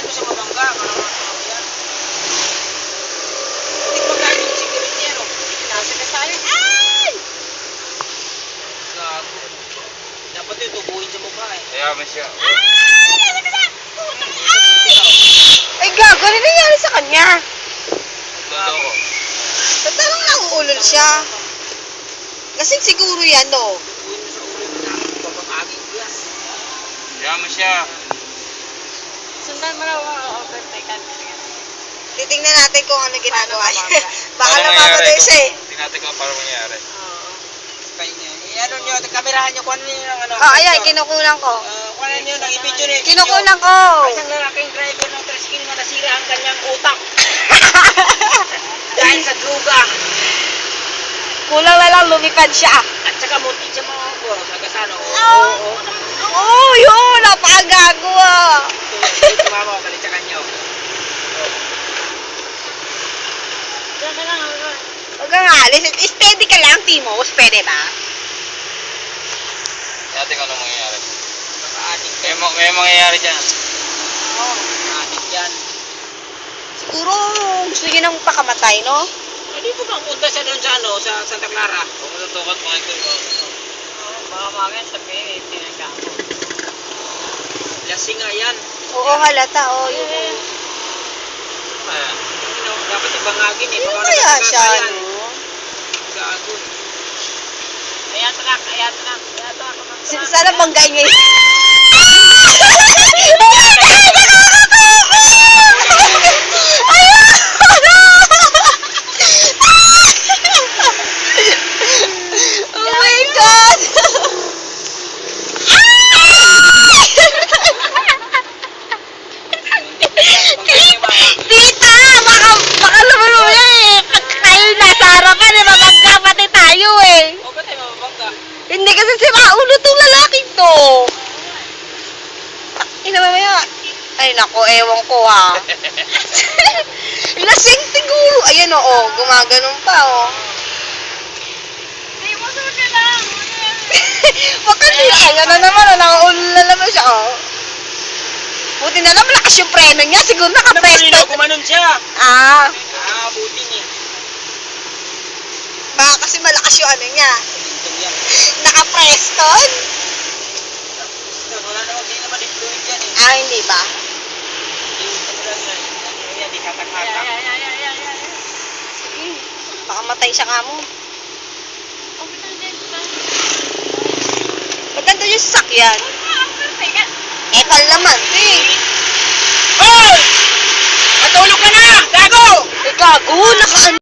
mo sa mabangga. Hindi ko magkano yung security yan, oh. Nasa ka tayo. Ay! Gago. Dapat yung tubuhin sa mukha, eh. Kaya mo siya. Ay! Nasa ka na! Putang ay! Ay, gago. Ano nangyari sa kanya? Totoo ko. Ba't parang nauulol siya? Lasing siguro yan, no? Tubuhin mo sa ulo mo na. Babangagin ko yan. Kaya mo siya. Sundan mo na overtake ka. Titingnan natin kung ano ginagawa niya. Baka Paano namamatay siya eh. Tingnan natin kung paano mangyayari. Kaya niya. Ano nyo, kamerahan nyo, kuha niyo ng ano. Ayan, kinukulang ko. Kuha niyo ng i-video niyo. Kinukulang ko. Isang lalaking driver ng tricycle na nasira ang kanyang utak. Dahil sa druga. Kulang na lang lumipad siya. At saka muntik siya mga puro sa kasano. Oh, yun. Napakagago ah. Tumama, balik sa kanya. Huwag kang alis. Steady ka lang, Timos. Pwede ba? Tingnan natin kung ano mangyayari. Naka-addict ka. May mangyayari dyan. Oo, naka-addict yan. Siguro gusto niya nang pakamatay, no? Hindi po bang punta siya doon sa ano, sa Santa Clara? Kung matutukat, makikita ko. Oo, baka mamaya sabihin, tinagka mo. Lasing nga yan. Oo, halata. Oh, yun. Ayan. Dapat ibangagin eh. Sino Baka kaya nakataka siya, yan. no? Gago. Ayatrak. Sana banggain niya yun. Oh my God! Tita! Baka lumuluya eh. Pag tayo nasa harapan eh, mabangga pati tayo eh. O, ba't tayo mababangga? Hindi kasi si maulo tong lalaking to. Ina mamaya. Ay nako, ewan ko ha. Lasing siguro. Ayan oo, gumaganon pa oh. Baka niya, ayan na naman, nakaulo na naman siya oh. Buti na lang malakas yung preno niya, siguro nakapresto. Gumanon siya. Ah, Buti niya. baka kasi malakas yung ano niya. Tingnan yan. Nakapreston? Wala naman, di naman i-fluid yan eh. Ah, hindi ba? Di katak-katak. Sige, baka matay siya kamo. Maganda yung sasakyan. Etal naman, eh. Hoy! Matulog ka na! Gago! Ay, gago, naka